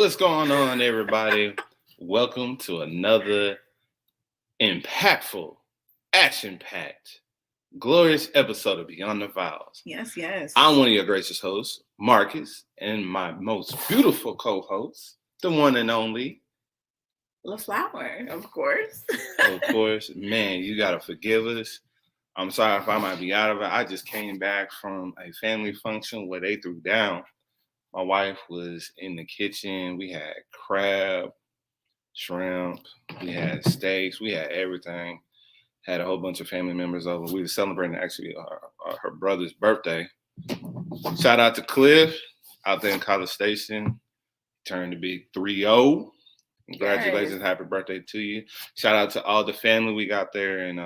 What's going on, everybody? Welcome to another impactful, action-packed, glorious episode of Beyond The Vowz. Yes. I'm one of your gracious hosts, Marcus, and my most beautiful co-host, the one and only LaFlower, of course. Of course, man, you gotta forgive us. I'm sorry if I might be out of it. I just came back from a family function where they threw down. My wife was in the kitchen. We had crab, shrimp, we had steaks, we had everything. Had a whole bunch of family members over. We were celebrating actually her brother's birthday. Shout out to Cliff out there in College Station. Turned to be 3-0. Congratulations, Yes. happy birthday to you. Shout out to all the family we got there in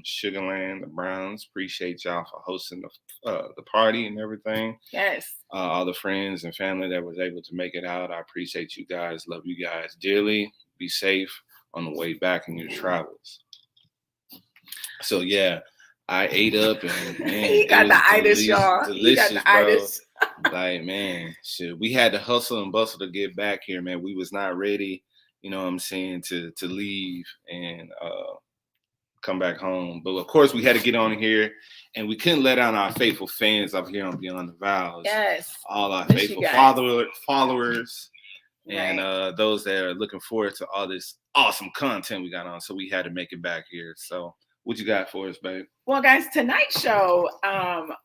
Sugarland, the Browns. Appreciate y'all for hosting the party and everything. Yes. All the friends and family that was able to make it out. I appreciate you guys. Love you guys dearly. Be safe on the way back in your travels. So yeah, I ate up and man, he got the itis, y'all. Delicious, he got the itis. Like man, shit, we had to hustle and bustle to get back here, man. We was not ready, you know what I'm saying, to leave and come back home. But of course, we had to get on here, and we couldn't let down our faithful fans up here on Beyond The Vowz. Yes, all our miss faithful followers, and those that are looking forward to all this awesome content we got on. So we had to make it back here. So what you got for us, babe? Well, guys, tonight's show,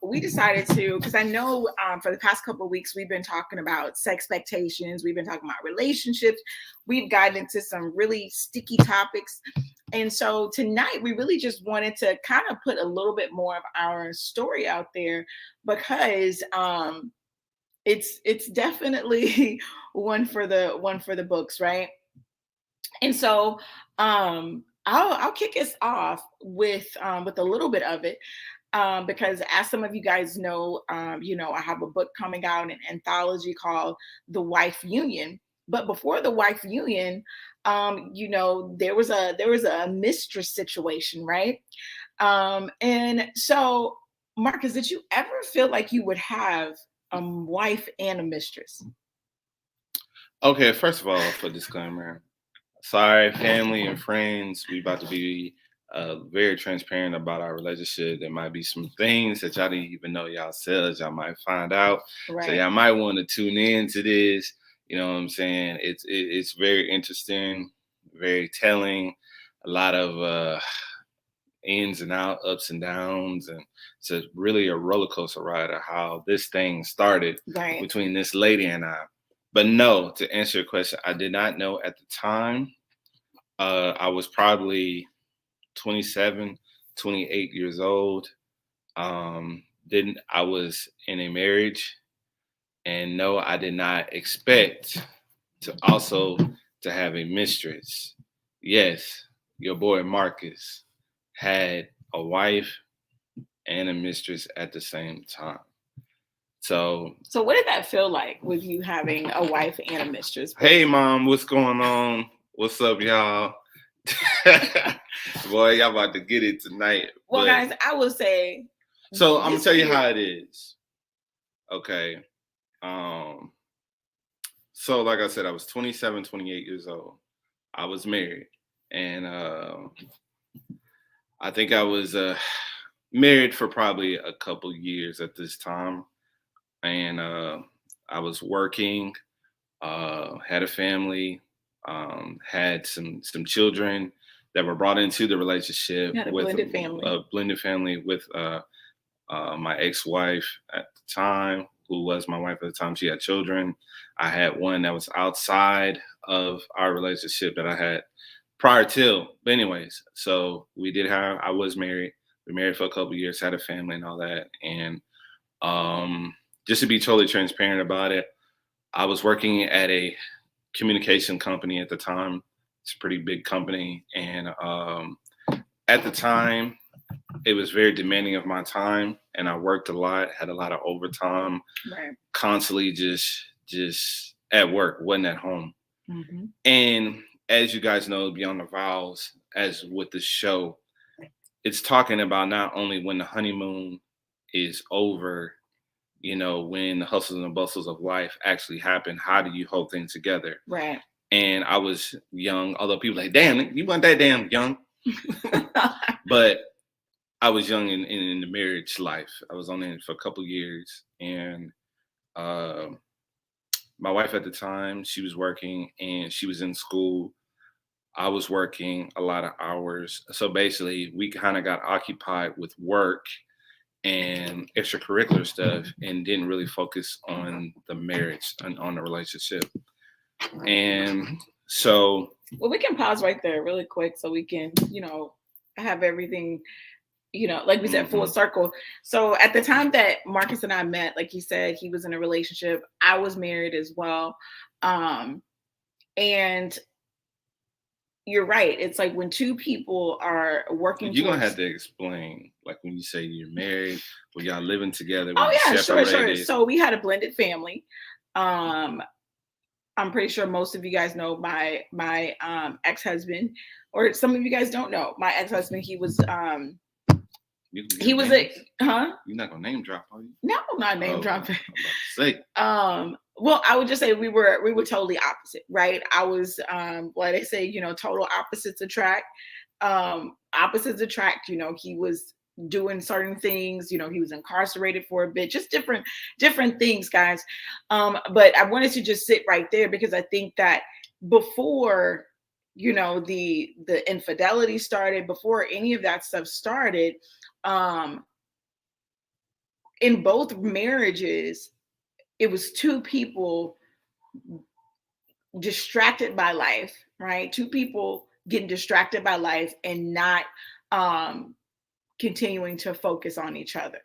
we decided to, because I know for the past couple of weeks, we've been talking about sex expectations. We've been talking about relationships. We've gotten into some really sticky topics. And so tonight, we really just wanted to kind of put a little bit more of our story out there because it's definitely one for the books, right? And so I'll kick us off with a little bit of it because, as some of you guys know, I have a book coming out, an anthology called The Wife Union. But before The Wife Union, there was a mistress situation, right? And so, Marcus, did you ever feel like you would have a wife and a mistress? Okay, first of all, for disclaimer. Sorry, family and friends. We about to be very transparent about our relationship. There might be some things that y'all didn't even know yourselves. Y'all might find out. Right. So y'all might want to tune in to this. You know what I'm saying? It's very interesting, very telling. A lot of ins and outs, ups and downs, and it's really a roller coaster ride of how this thing started between this lady and I. But no, to answer your question, I did not know at the time. I was probably 27, 28 years old. I was in a marriage, and no, I did not expect to have a mistress. Yes, your boy Marcus had a wife and a mistress at the same time. So what did that feel like with you having a wife and a mistress? Hey, Mom, what's going on? What's up, y'all? Boy, y'all about to get it tonight. Well, guys, I will say. So I'm gonna tell you how it is. Okay. So like I said, I was 27, 28 years old. I was married, and I think I was married for probably a couple years at this time. And I was working, had a family, had some children that were brought into the relationship. You had a blended family. A blended family with my ex-wife at the time, who was my wife at the time. She had children. I had one that was outside of our relationship that I had prior to. But anyways, so I was married. We were married for a couple of years, had a family and all that. And just to be totally transparent about it, I was working at a communication company at the time. It's a pretty big company. And at the time, it was very demanding of my time. And I worked a lot, had a lot of overtime, constantly just at work, wasn't at home. Mm-hmm. And as you guys know, Beyond The Vowz, as with the show, it's talking about not only when the honeymoon is over, when the hustles and bustles of life actually happen, how do you hold things together? Right. And I was young, although people like, damn, you weren't that damn young. But I was young in the marriage life. I was on it for a couple years. And uh, my wife at the time, she was working and she was in school. I was working a lot of hours. So basically, we kind of got occupied with work and extracurricular stuff and didn't really focus on the marriage and on the relationship. And so, Well, we can pause right there really quick so we can, have everything, like we said, full mhm. circle. So at the time that Marcus and I met, like he said, he was in a relationship. I was married as well. Um, and you're right. It's like when two people are working You're gonna have towards. to explain, like when you say you're married, were y'all living together, were Oh you yeah, sure, sure. separated? So we had a blended family. Um, I'm pretty sure most of you guys know my ex-husband, or some of you guys don't know my ex-husband. You can He give was a names. huh? You're not gonna name drop, are you? No, I'm not name Oh, I'm dropping. about to say. Well, I would just say we were totally opposite, right? I was well, they say, total opposites attract. Opposites attract, he was doing certain things, he was incarcerated for a bit, just different things, guys. But I wanted to just sit right there because I think that before the infidelity started, before any of that stuff started, um in both marriages, it was two people distracted by life, right? Two people getting distracted by life and not um continuing to focus on each other.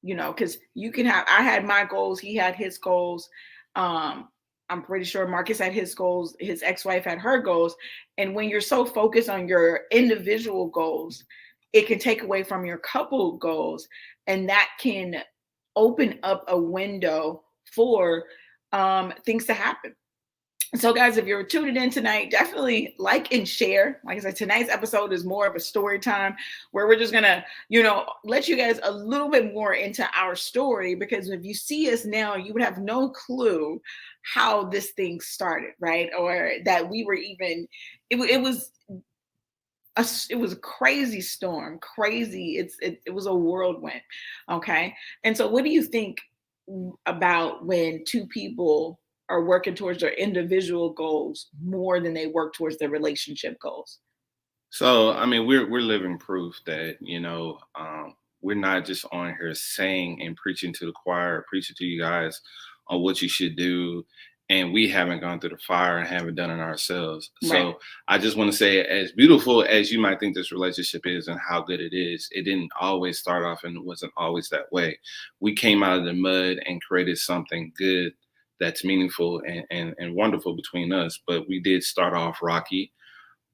Because I had my goals, he had his goals. Um, I'm pretty sure Marcus had his goals, his ex-wife had her goals. And when you're so focused on your individual goals, it can take away from your couple goals, and that can open up a window for things to happen. So, guys, if you're tuning in tonight, definitely like and share. Like I said, tonight's episode is more of a story time where we're just gonna, let you guys a little bit more into our story, because if you see us now, you would have no clue how this thing started, right? Or that we were even. It was it was a crazy storm, crazy. It was a whirlwind. Okay, and so what do you think about when two people are working towards their individual goals more than they work towards their relationship goals? So, I mean, we're living proof that we're not just on here saying and preaching to the choir, preaching to you guys on what you should do, and we haven't gone through the fire and haven't done it ourselves. Right. So, I just want to say, as beautiful as you might think this relationship is and how good it is, it didn't always start off and it wasn't always that way. We came out of the mud and created something good that's meaningful and wonderful between us. But we did start off rocky.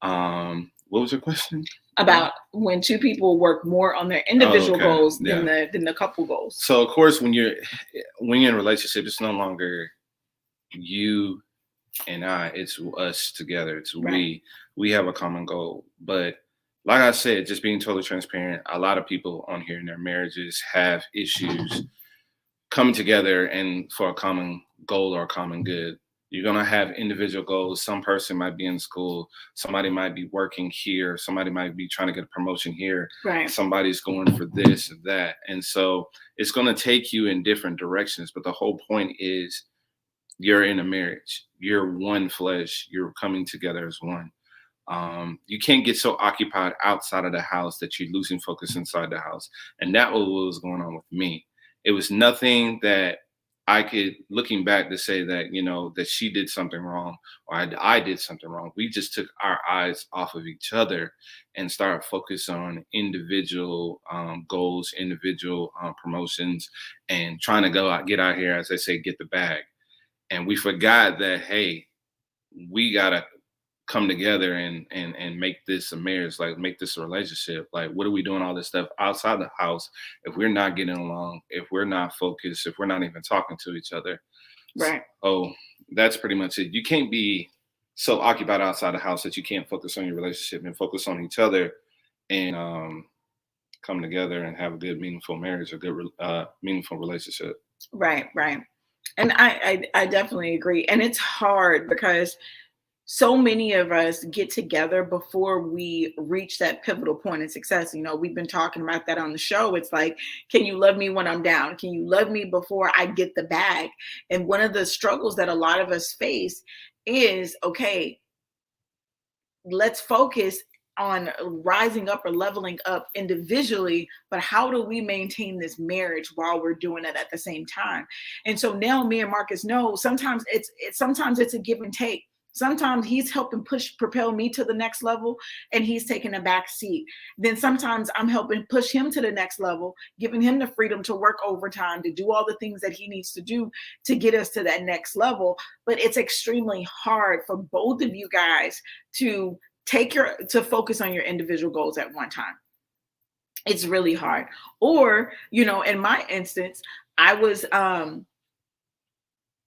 What was your question? About when two people work more on their Oh, individual okay. goals than Yeah. the couple goals. So of course, when you're in a relationship, it's no longer you and I. It's us together. It's Right. we. We have a common goal. But like I said, just being totally transparent, a lot of people on here in their marriages have issues coming together and for a common goal or a common good. You're gonna have individual goals. Some person might be in school, somebody might be working here, somebody might be trying to get a promotion here, Right. somebody's going for this and that. And so it's gonna take you in different directions. But the whole point is you're in a marriage, you're one flesh, you're coming together as one. You can't get so occupied outside of the house that you're losing focus inside the house. And that was what was going on with me. It was nothing that I could, looking back, to say that, that she did something wrong or I did something wrong. We just took our eyes off of each other and started focus on individual goals, individual promotions, and trying to go out, get out here, as they say, get the bag. And we forgot that, hey, we gotta come together and make this a marriage, like make this a relationship. Like, what are we doing all this stuff outside the house if we're not getting along, if we're not focused, if we're not even talking to each other? Right. Oh, that's pretty much it. You can't be so occupied outside the house that you can't focus on your relationship and focus on each other and come together and have a good, meaningful marriage, a good, meaningful relationship. Right, right. And I definitely agree. And it's hard because so many of us get together before we reach that pivotal point in success. You know, we've been talking about that on the show. It's like, can you love me when I'm down? Can you love me before I get the bag? And one of the struggles that a lot of us face is, okay, let's focus on rising up or leveling up individually, but how do we maintain this marriage while we're doing it at the same time? And so now me and Marcus know sometimes sometimes it's a give and take. Sometimes he's helping push propel me to the next level and he's taking a back seat. Then sometimes I'm helping push him to the next level, giving him the freedom to work overtime, to do all the things that he needs to do to get us to that next level. But it's extremely hard for both of you guys to to focus on your individual goals at one time. It's really hard. Or, you know, in my instance, I was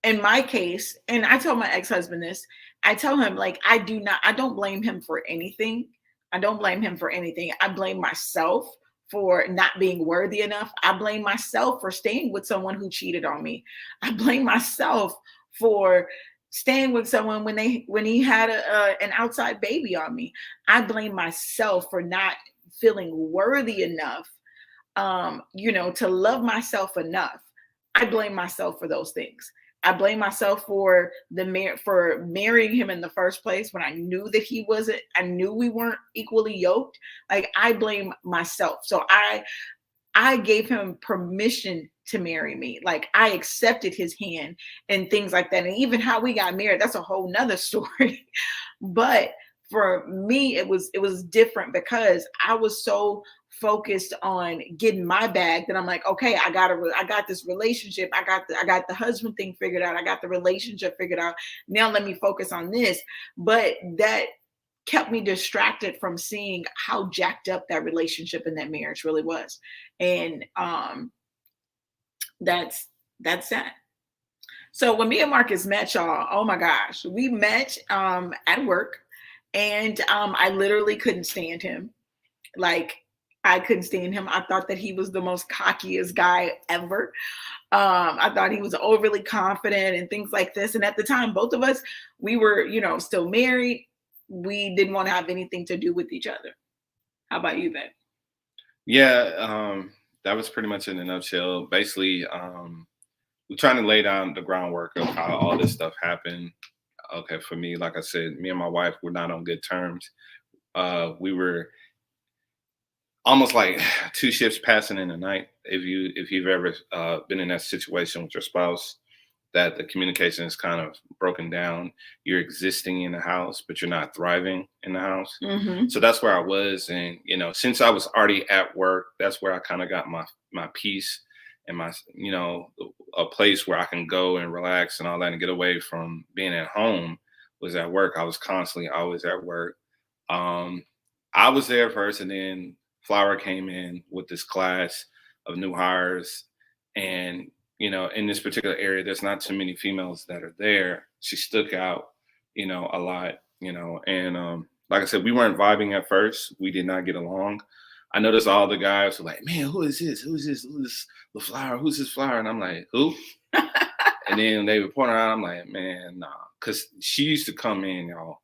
in my case, and I tell my ex-husband this, I tell him, like, I don't blame him for anything. I don't blame him for anything. I blame myself for not being worthy enough. I blame myself for staying with someone who cheated on me. I blame myself for staying with someone when he had an outside baby on me. I blame myself for not feeling worthy enough, you know, to love myself enough. I blame myself for those things. I blame myself for for marrying him in the first place when I knew that he wasn't. I knew we weren't equally yoked. Like, I blame myself. So I gave him permission to marry me. Like, I accepted his hand and things like that. And even how we got married, that's a whole nother story. But for me, it was different because I was so focused on getting my bag that I'm like, okay, I got this relationship. I got the husband thing figured out. I got the relationship figured out. Now let me focus on this. But that kept me distracted from seeing how jacked up that relationship and that marriage really was. And that's that. So when me and Marcus met, y'all, oh my gosh, we met at work, and I literally couldn't stand him. Like, I couldn't stand him. I thought that he was the most cockiest guy ever. I thought he was overly confident and things like this. And at the time, both of us, we were, you know, still married. We didn't want to have anything to do with each other. How about you, Ben? Yeah, that was pretty much in a nutshell. Basically, we're trying to lay down the groundwork of how all this stuff happened. Okay, for me, like I said, me and my wife were not on good terms. We were almost like two ships passing in the night. If you've ever been in that situation with your spouse, that the communication is kind of broken down. You're existing in the house, but you're not thriving in the house. Mm-hmm. So that's where I was, and since I was already at work, that's where I kind of got my peace and my a place where I can go and relax and all that and get away from being at home was at work. I was constantly always at work. Um, I was there first, and then Flower came in with this class of new hires, and in this particular area, there's not too many females that are there. She stuck out, a lot, and like I said, we weren't vibing at first. We did not get along. I noticed all the guys were like, "Man, who is this? Who is this? Who is LaFlower? Who's this Flower?" And I'm like, "Who?" And then they were pointing out. I'm like, "Man, nah," because she used to come in, y'all.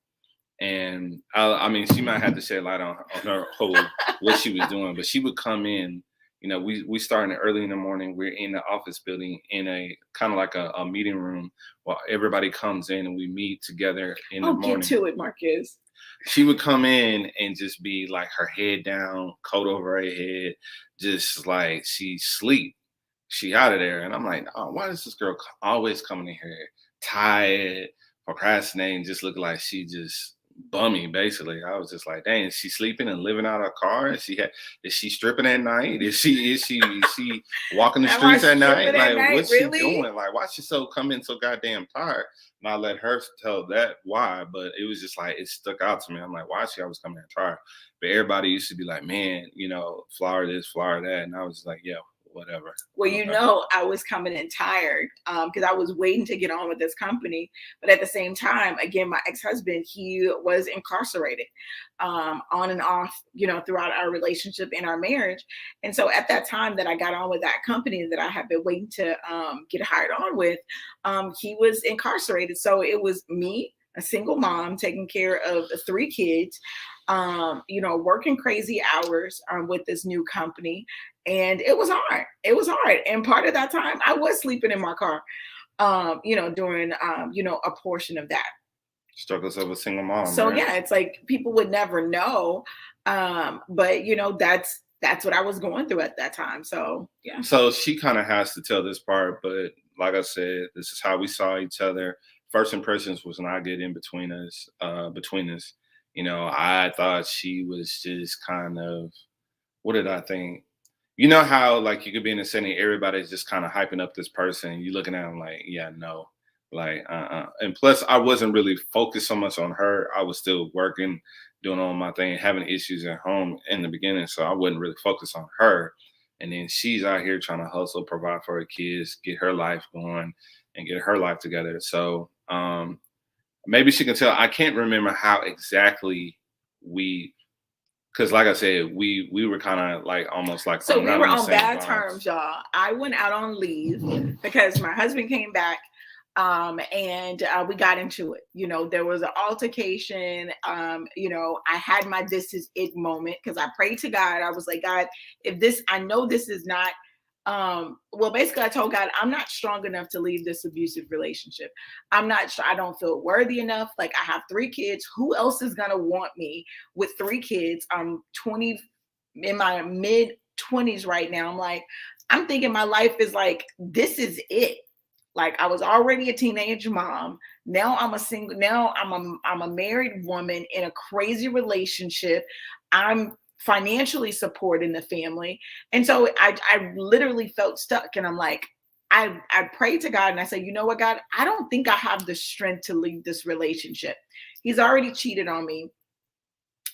And I mean, she might have to shed light on her whole what she was doing, but she would come in. We started early in the morning. We're in the office building in a kind of like a meeting room while everybody comes in and we meet together in the morning. Get to it, Marcus. She would come in and just be like her head down, coat over her head, just like she sleep. She out of there. And I'm like, oh, why does this girl always coming in here tired, procrastinating, just looking like she just bummy, basically? I was just like, dang, is she sleeping and living out of her car? Is she stripping at night? Is she walking the streets at night? Like, what's she doing? Like, why she come in so goddamn tired? And I let her tell that why, but it was just like it stuck out to me. I'm like, why is she always coming in tired? But everybody used to be like, man, Flower this, Flower that, and I was like, yeah, whatever. Well, you Okay. know, I was coming in tired because I was waiting to get on with this company. But at the same time, again, my ex-husband, he was incarcerated on and off, you know, throughout our relationship and our marriage. And so at that time that I got on with that company that I had been waiting to get hired on with, he was incarcerated. So it was me, a single mom, taking care of the three kids, you know, working crazy hours with this new company. And it was hard. It was hard. And part of that time I was sleeping in my car, you know, during, you know, a portion of that. Struggles of a single mom, So right? yeah, it's like people would never know. But you know, that's what I was going through at that time. So yeah. So she kind of has to tell this part, but like I said, this is how we saw each other. First impressions was not good in between us. Between us, you know, I thought she was just kind of. What did I think? You know how like you could be in a setting, everybody's just kind of hyping up this person. You looking at them like, yeah, no, like, And plus, I wasn't really focused so much on her. I was still working, doing all my thing, having issues at home in the beginning, so I wasn't really focused on her. And then she's out here trying to hustle, provide for her kids, get her life going, and get her life together. So maybe she can tell. I can't remember how exactly we because like I said, we were kind of like almost like So we not were on the on same bad vibes. terms, y'all. I went out on leave because my husband came back, and we got into it. You know, there was an altercation. You know, I had my "this is it" moment because I prayed to God. I was like, God, if this, I know this is not. Well, basically, I told God, I'm not strong enough to leave this abusive relationship. I'm not sure. I don't feel worthy enough. Like, I have three kids. Who else is gonna want me with three kids? I'm 20, in my mid 20s right now. I'm like, I'm thinking my life is like, this is it. Like, I was already a teenage mom. Now I'm a single, now I'm a married woman in a crazy relationship. I'm financially supporting the family. And so I literally felt stuck. And I'm like, I prayed to God and I said, you know what, God, I don't think I have the strength to leave this relationship. He's already cheated on me.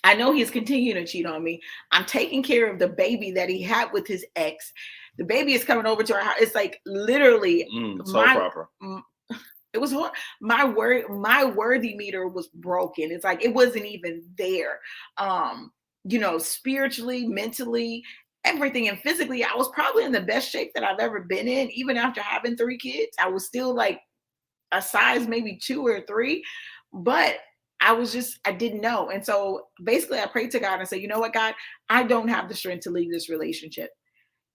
I know he's continuing to cheat on me. I'm taking care of the baby that he had with his ex. The baby is coming over to our house. It's like literally So my proper. it was hard. My worthy meter was broken. It's like it wasn't even there. You know, spiritually, mentally, everything, and physically, I was probably in the best shape that I've ever been in. Even after having three kids, I was still like a size maybe two or three, but I didn't know. And so basically I prayed to God and said, you know what, God, I don't have the strength to leave this relationship.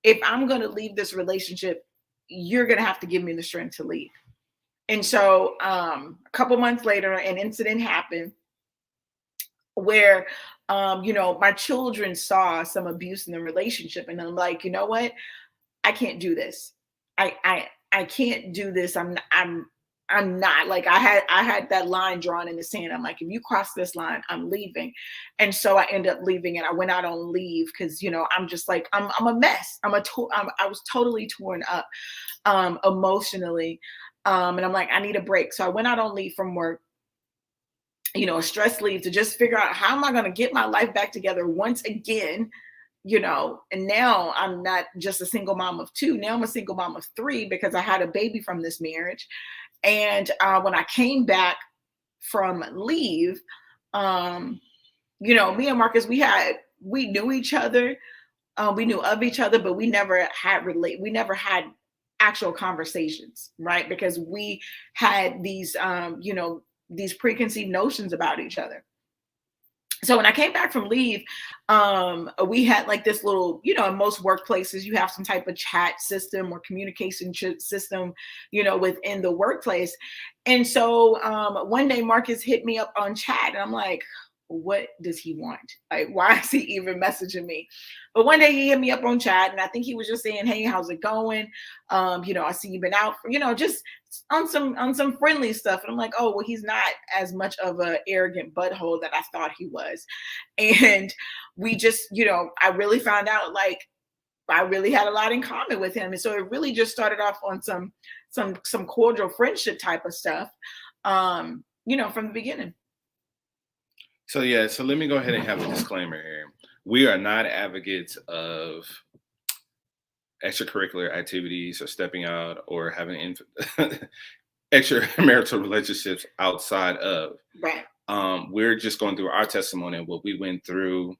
If I'm going to leave this relationship, you're going to have to give me the strength to leave. And so a couple months later, an incident happened where, you know, my children saw some abuse in the relationship. And I'm like, you know what? I can't do this. I can't do this. I'm not like I had that line drawn in the sand. I'm like, if you cross this line, I'm leaving. And so I ended up leaving and I went out on leave because you know I'm just like I'm a mess. I was totally torn up emotionally. And I'm like, I need a break. So I went out on leave from work, you know, a stress leave to just figure out how am I gonna get my life back together once again, you know. And now I'm not just a single mom of two. Now I'm a single mom of three because I had a baby from this marriage. And when I came back from leave, um, you know, me and Marcus, we knew each other, we knew of each other, but we never had actual conversations, right? Because we had these, you know, these preconceived notions about each other. So when I came back from leave, we had like this little, you know, in most workplaces, you have some type of chat system or communication system, you know, within the workplace. And so one day Marcus hit me up on chat and I'm like, what does he want? Like, why is he even messaging me? But one day he hit me up on chat and I think he was just saying, hey, how's it going? You know, I see you've been out for, you know, just on some friendly stuff. And I'm like, oh, well, he's not as much of a arrogant butthole that I thought he was. And we just, you know, I really found out like I really had a lot in common with him. And so it really just started off on some cordial friendship type of stuff. You know, from the beginning. So yeah, so let me go ahead and have a disclaimer here. We are not advocates of extracurricular activities or stepping out or having extramarital relationships outside of. Right. We're just going through our testimony and what we went through.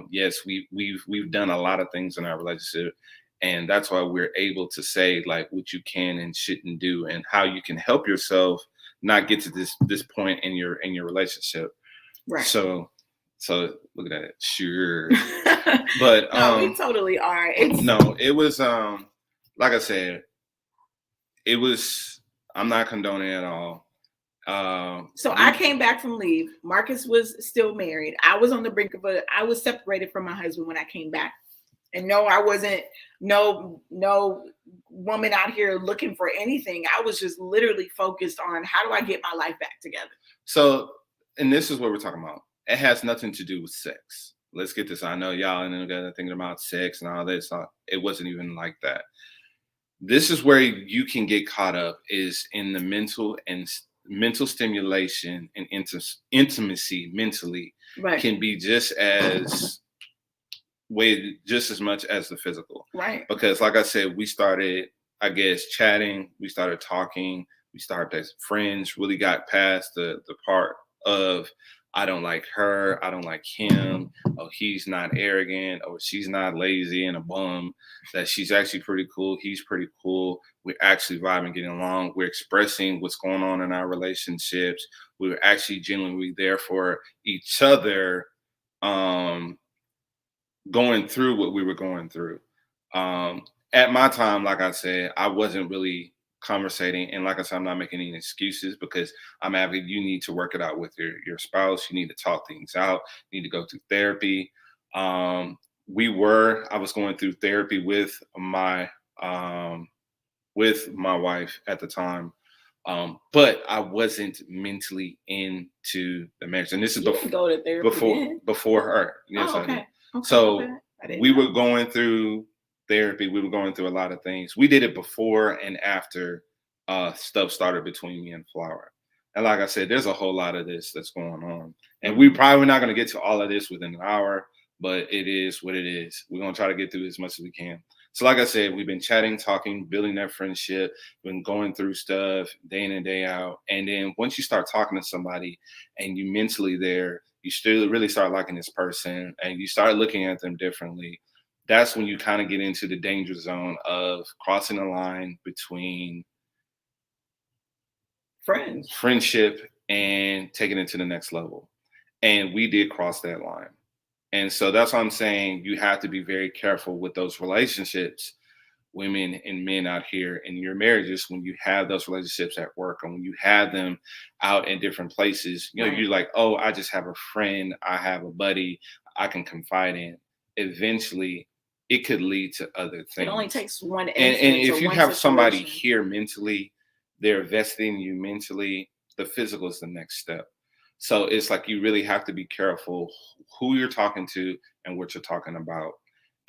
Yes, we've done a lot of things in our relationship, and that's why we're able to say like what you can and shouldn't do, and how you can help yourself not get to this point in your relationship. Right. So look at that, sure. But No, we totally are. It's no, it was like I said, it was. I'm not condoning at all. So I came back from leave. Marcus was still married. I was on the brink of I was separated from my husband when I came back. And no, I wasn't no woman out here looking for anything. I was just literally focused on how do I get my life back together. So, and this is what we're talking about. It has nothing to do with sex. Let's get this. I know y'all and then thinking about sex and all this. It wasn't even like that. This is where you can get caught up is in the mental stimulation and intimacy mentally Right. can be just as much as the physical. Right. Because like I said, we started, I guess, chatting, we started talking, we started as friends, really got past the part of I don't like her, I don't like him, oh, he's not arrogant, or she's not lazy and a bum, that she's actually pretty cool, he's pretty cool. We're actually vibing, getting along. We're expressing what's going on in our relationships. We were actually genuinely there for each other, going through what we were going through. At my time, like I said, I wasn't really conversating, and like I said, I'm not making any excuses because I'm happy. You need to work it out with your spouse. You need to talk things out. You need to go through therapy. I was going through therapy with my wife at the time. But I wasn't mentally into the marriage, and this is go to therapy before her. Yes, okay. I did. Okay, So we were going through therapy. We were going through a lot of things. We did it before and after stuff started between me and Flower. And like I said, there's a whole lot of this that's going on, and we probably not going to get to all of this within an hour, but it is what it is. We're going to try to get through as much as we can. So like I said, we've been chatting, talking, building that friendship, been going through stuff day in and day out. And then once you start talking to somebody and you mentally there, you still really start liking this person and you start looking at them differently. That's when you kind of get into the danger zone of crossing the line between friendship and taking it to the next level. And we did cross that line. And so that's why I'm saying you have to be very careful with those relationships, women and men out here in your marriages, when you have those relationships at work and when you have them out in different places. You know, Right. you're like, oh, I just have a friend, I have a buddy I can confide in. Eventually, it could lead to other things. It only takes one And instance if or you one have somebody situation. here mentally, they're invested in you mentally, the physical is the next step. So it's like you really have to be careful who you're talking to and what you're talking about.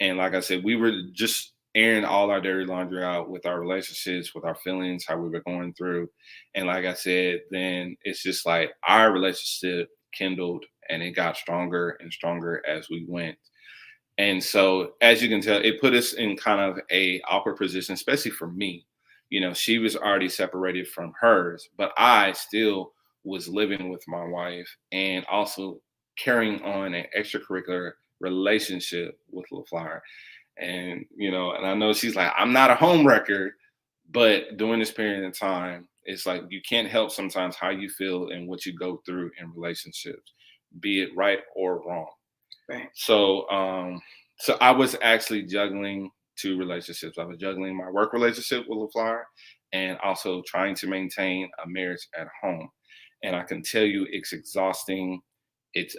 And like I said, we were just airing all our dirty laundry out with our relationships, with our feelings, how we were going through. And like I said, then it's just like our relationship kindled and it got stronger and stronger as we went. And so, as you can tell, it put us in kind of a awkward position, especially for me. You know, she was already separated from hers, but I still was living with my wife and also carrying on an extracurricular relationship with LaFlower. And, you know, and I know she's like, I'm not a home wrecker, but during this period of time, it's like you can't help sometimes how you feel and what you go through in relationships, be it right or wrong. Right. So I was actually juggling two relationships. I was juggling my work relationship with LaFlower and also trying to maintain a marriage at home. And I can tell you it's exhausting.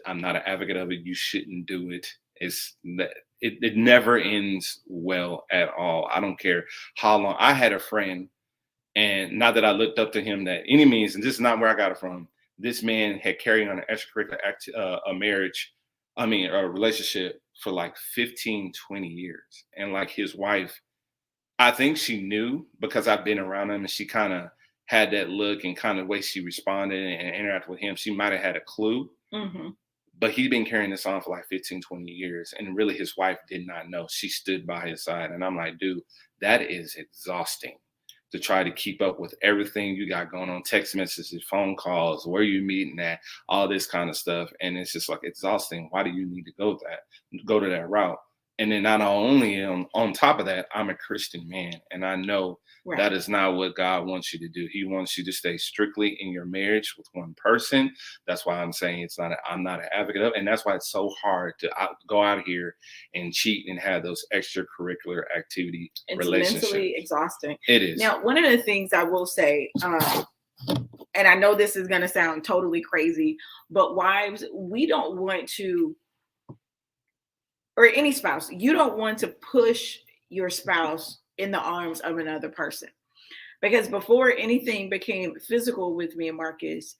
I'm not an advocate of it. You shouldn't do it. It never ends well at all. I don't care how long. I had a friend, and not that I looked up to him that any means, and this is not where I got it from. This man had carried on an extracurricular a relationship for like 15, 20 years. And like his wife, I think she knew because I've been around him and she kind of had that look and kind of way she responded and interacted with him. She might have had a clue, Mm-hmm. But he'd been carrying this on for like 15, 20 years. And really his wife did not know. She stood by his side. And I'm like, dude, that is exhausting to try to keep up with everything you got going on, text messages, phone calls, where you meeting at, all this kind of stuff. And it's just like exhausting. Why do you need to go to that route? And then not only on top of that, I'm a Christian man, and I know that is not what God wants you to do. He wants you to stay strictly in your marriage with one person. That's why I'm saying I'm not an advocate of, and that's why it's so hard to go out here and cheat and have those extracurricular activity relationships. It's mentally exhausting. It is. Now, one of the things I will say, and I know this is going to sound totally crazy, but wives, we don't want to, or any spouse, you don't want to push your spouse in the arms of another person. Because before anything became physical with me and Marcus,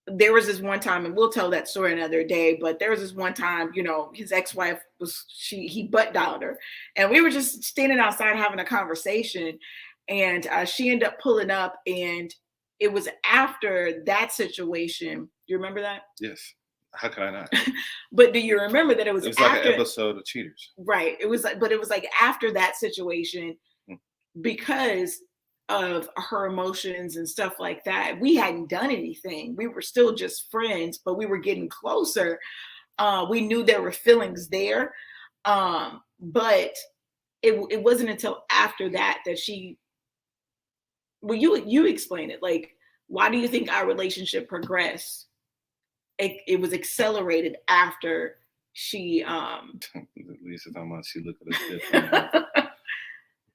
there was this one time, and we'll tell that story another day, but there was this one time, his ex-wife he butt dialed her, and we were just standing outside having a conversation, and she ended up pulling up, and it was after that situation. You remember that? Yes. How could I not? But do you remember that it was like an episode of Cheaters? Right. It was like after that situation, because of her emotions and stuff like that, we hadn't done anything. We were still just friends, but we were getting closer. We knew there were feelings there. But it wasn't until after that she, well, you explain it. Like, why do you think our relationship progressed? It was accelerated after she Lisa talking about she looked at us different.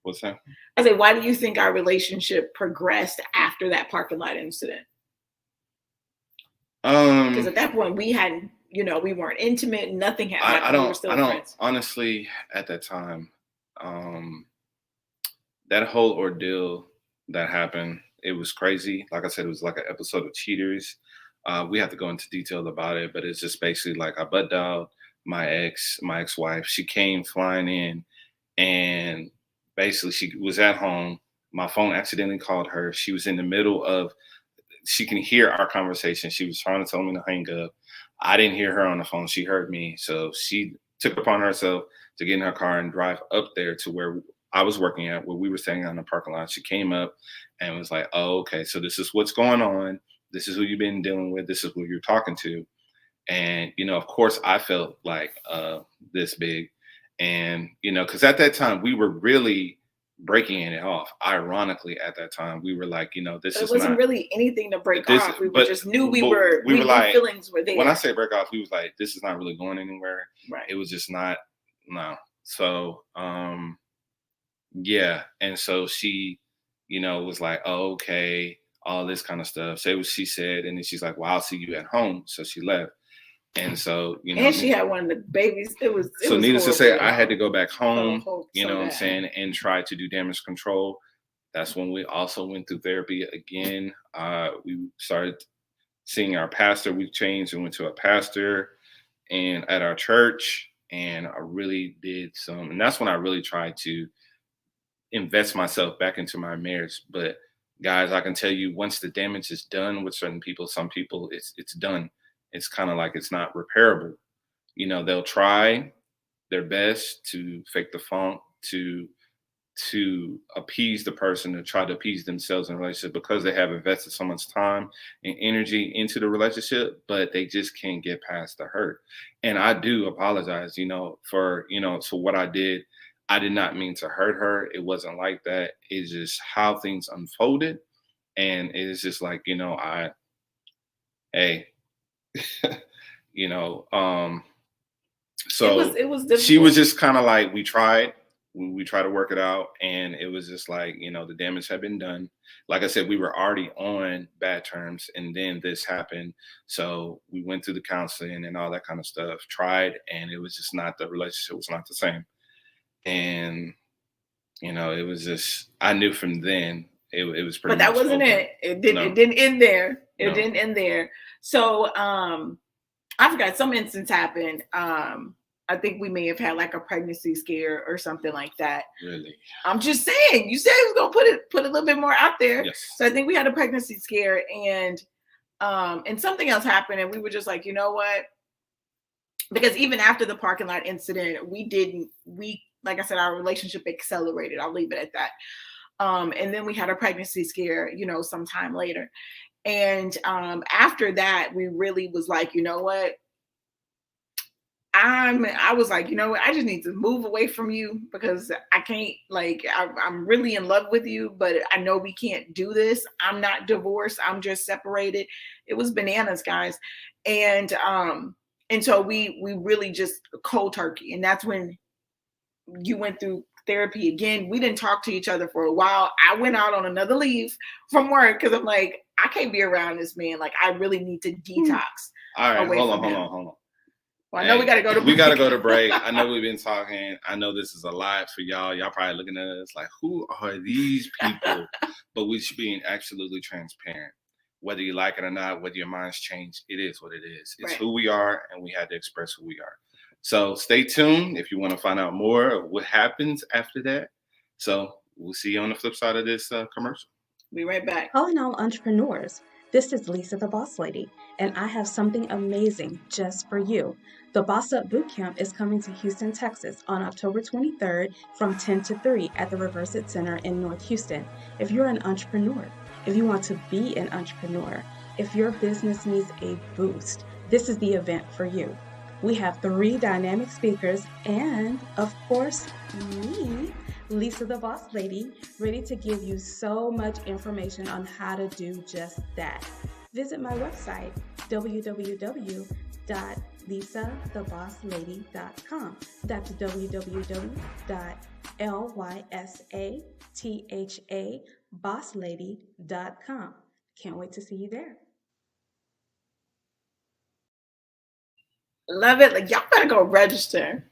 What's that? I say, why do you think our relationship progressed after that parking lot incident? Because at that point we hadn't, we weren't intimate, nothing happened. I don't honestly at that time, that whole ordeal that happened, it was crazy. Like I said, it was like an episode of Cheaters. We have to go into detail about it, but it's just basically like I butt dialed my ex-wife. She came flying in, and basically she was at home. My phone accidentally called her. She was in the middle of, she can hear our conversation. She was trying to tell me to hang up. I didn't hear her on the phone. She heard me. So she took upon herself to get in her car and drive up there to where I was working at, where we were staying on the parking lot. She came up and was like, oh, okay, so this is what's going on. This is who you've been dealing with. This is who you're talking to. And, of course, I felt like this big. And, because at that time, we were really breaking it off. Ironically, at that time, we were like, this is wasn't really anything to break off. We just knew we were like, feelings were there. When I say break off, we was like, this is not really going anywhere. Right. It was just not, no. So, yeah. And so she, was like, oh, okay, all this kind of stuff. Say what she said. And then she's like, well, I'll see you at home. So she left. And so, and she had one of the babies. So needless to say, I had to go back home, what I'm saying, and try to do damage control. That's when we also went through therapy again. We started seeing our pastor. We changed and went to a pastor and at our church. And I really did and that's when I really tried to invest myself back into my marriage. But guys, I can tell you, once the damage is done with certain people, some people it's done. It's kind of like it's not repairable. They'll try their best to fake the funk, to appease the person, to try to appease themselves in a relationship because they have invested so much time and energy into the relationship, but they just can't get past the hurt. And I do apologize, for what I did. I did not mean to hurt her. It wasn't like that. It's just how things unfolded. And it's just like, so it was difficult. She was just kind of like, we tried to work it out, and it was just like, the damage had been done. Like I said, we were already on bad terms, and then this happened. So we went through the counseling and all that kind of stuff, tried, and it was just not, the relationship was not the same. And it was just, I knew from then it was pretty but that much wasn't over. It didn't end there. It didn't end there. So I forgot, some instance happened. I think we may have had like a pregnancy scare or something like that. Really? I'm just saying, you said it was gonna put a little bit more out there. Yes. So I think we had a pregnancy scare, and And something else happened, and we were just like, you know what? Because even after the parking lot incident, like I said, our relationship accelerated. I'll leave it at that. And then we had a pregnancy scare, sometime later. And after that, we really was like, you know what? I was like, you know what? I just need to move away from you because I can't, like, I'm really in love with you, but I know we can't do this. I'm not divorced. I'm just separated. It was bananas, guys. And so we really just cold turkey. And that's when you went through therapy again. We didn't talk to each other for a while. I went out on another leave from work because I'm like, I can't be around this man. Like, I really need to detox. All right, away hold from on. him. Well, I know we got to go to break. We got to go to break. I know we've been talking. I know this is a lot for y'all. Y'all probably looking at us like, who are these people? But we should be absolutely transparent. Whether you like it or not, whether your minds change, it is what it is. It's Right. who we are, and we had to express who we are. So stay tuned if you want to find out more of what happens after that. So we'll see you on the flip side of this commercial. Be right back. Calling all entrepreneurs. This is Lisa the Boss Lady, and I have something amazing just for you. The Boss Up Bootcamp is coming to Houston, Texas on October 23rd from 10 to 3 at the Reverse It Center in North Houston. If you're an entrepreneur, if you want to be an entrepreneur, if your business needs a boost, this is the event for you. We have 3 dynamic speakers and, of course, me, Lisa the Boss Lady, ready to give you so much information on how to do just that. Visit my website, www.lisathebosslady.com. That's www.lysathabosslady.com. Can't wait to see you there. Love it. Like, y'all better go register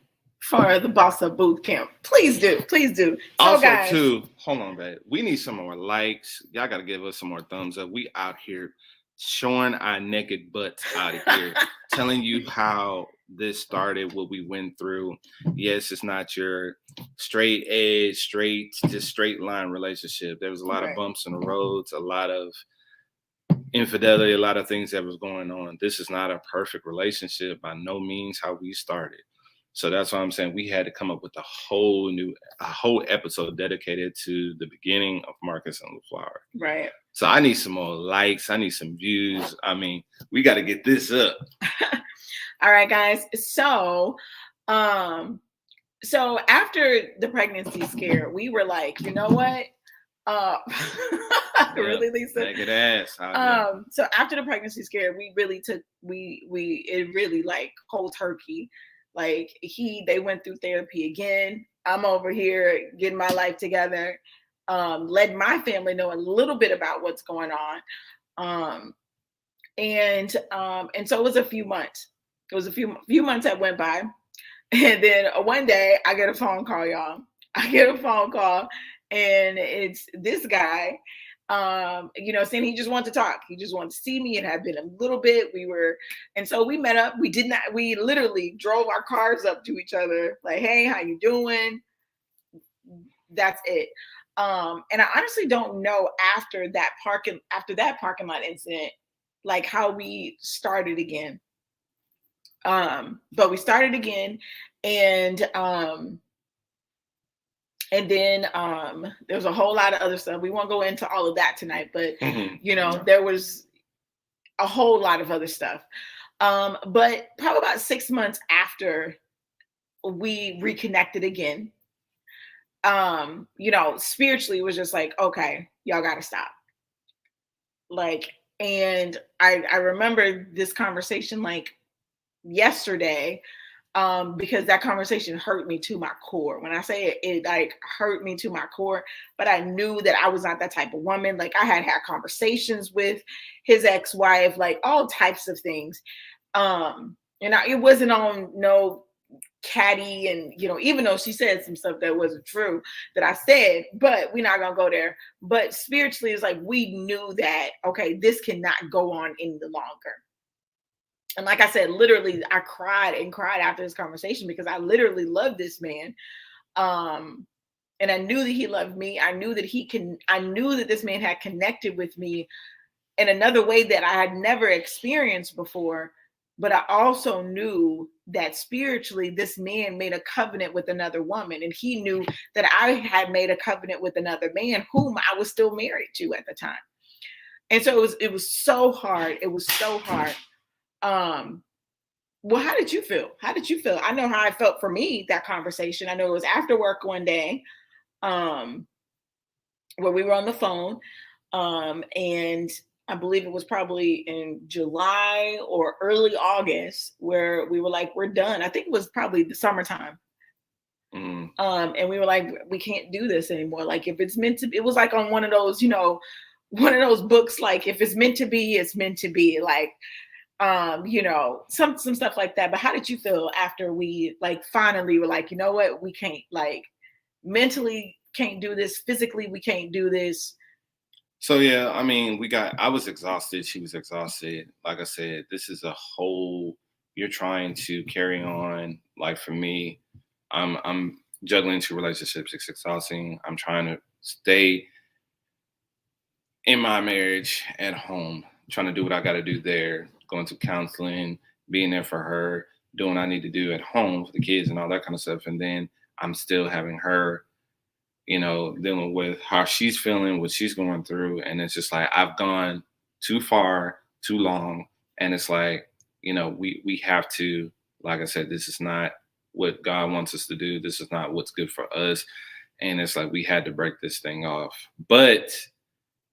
for the Boss Up Boot Camp. Please do. Please do. So, also, guys, too, hold on, babe. We need some more likes. Y'all got to give us some more thumbs up. We out here showing our naked butts out of here, telling you how this started, what we went through. Yes, it's not your straight edge, straight line relationship. There was a lot of bumps in the roads, a lot of infidelity, a lot of things that was going on. This is not a perfect relationship by no means how we started. So that's why I'm saying we had to come up with a whole episode dedicated to the beginning of Marcus and LaFlower. Right. So I need some more likes. I need some views. I mean, we got to get this up. All right, guys. So after the pregnancy scare, we were like, you know what? Really, Lisa? Naked ass. So after the pregnancy scare, we really it really like cold turkey. Like they went through therapy again. I'm over here getting my life together. Let my family know a little bit about what's going on. And so it was a few months. It was a few months that went by. And then one day I get a phone call, y'all. I get a phone call and it's this guy, saying he just wanted to talk. He just wanted to see me. It had been a little bit. And so we met up. We literally drove our cars up to each other. Like, hey, how you doing? That's it. And I honestly don't know after that parking lot incident, like how we started again. But we started again, and then there was a whole lot of other stuff. We won't go into all of that tonight, but there was a whole lot of other stuff. But probably about 6 months after we reconnected again, spiritually it was just like, okay, y'all gotta stop. Like, and I remember this conversation like yesterday, because that conversation hurt me to my core. When I say it like hurt me to my core, but I knew that I was not that type of woman. Like, I had conversations with his ex-wife, like all types of things. It wasn't on no catty, and even though she said some stuff that wasn't true that I said, but we're not gonna go there. But spiritually, it's like we knew that, okay, this cannot go on any longer. And like I said, literally, I cried and cried after this conversation because I literally loved this man. And I knew that he loved me. I knew that this man had connected with me in another way that I had never experienced before. But I also knew that spiritually, this man made a covenant with another woman, and he knew that I had made a covenant with another man whom I was still married to at the time. And so it was so hard. It was so hard. Well, how did you feel? How did you feel? I know how I felt for me, that conversation. I know it was after work one day, where we were on the phone, and I believe it was probably in July or early August, where we were like, we're done. I think it was probably the summertime. And we were like, we can't do this anymore. Like, if it's meant to be, it was like on one of those, one of those books, like, if it's meant to be, it's meant to be. Like, some stuff like that. But how did you feel after we like finally were like, you know what, we can't, like, mentally can't do this, physically we can't do this? So yeah, I mean, I was exhausted. She was exhausted. Like I said, this is a whole, you're trying to carry on. Like for me, I'm juggling two relationships. It's exhausting. I'm trying to stay in my marriage at home, trying to do what I got to do there, going to counseling, being there for her, doing what I need to do at home for the kids and all that kind of stuff. And then I'm still having her, dealing with how she's feeling, what she's going through. And it's just like, I've gone too far, too long. And it's like, we have to, like I said, this is not what God wants us to do. This is not what's good for us. And it's like, we had to break this thing off. But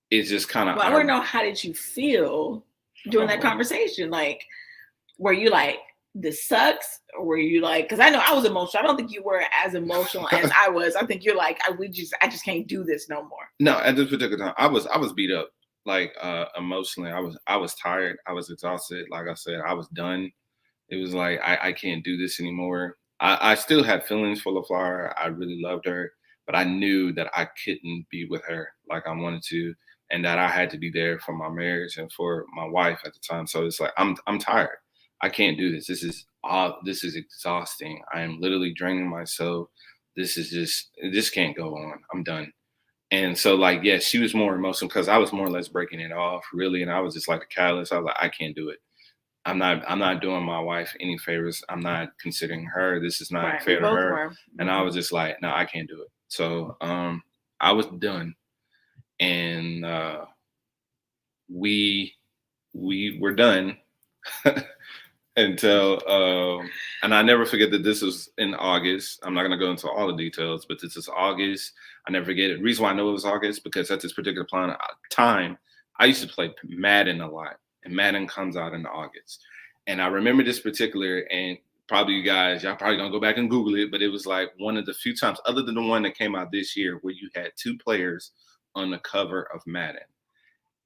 it's just kind of. Well, I want to know, how did you feel during that conversation? Like, were you like, this sucks? Or were you like, because I know I was emotional. I don't think you were as emotional as I was. I think you're like, I just can't do this no more. No, at this particular time, I was beat up, like emotionally. I was tired. I was exhausted. Like I said, I was done. It was like, I can't do this anymore. I still had feelings for LaFlower. I really loved her, but I knew that I couldn't be with her like I wanted to, and that I had to be there for my marriage and for my wife at the time. So it's like, I'm tired. I can't do this. This is exhausting. I am literally draining myself. This can't go on. I'm done. And so, like, yeah, she was more emotional because I was more or less breaking it off, really. And I was just like a catalyst. I was like, I can't do it. I'm not doing my wife any favors. I'm not considering her. This is not fair to her. And I was just like, no, I can't do it. So I was done. And we were done. Until and I never forget that this was in August. I'm not going to go into all the details, but this is August. I never forget it. The reason why I know it was August, because at this particular time, I used to play Madden a lot, and Madden comes out in August. And I remember this particular, and probably y'all probably gonna go back and Google it, but it was like one of the few times, other than the one that came out this year, where you had two players on the cover of Madden.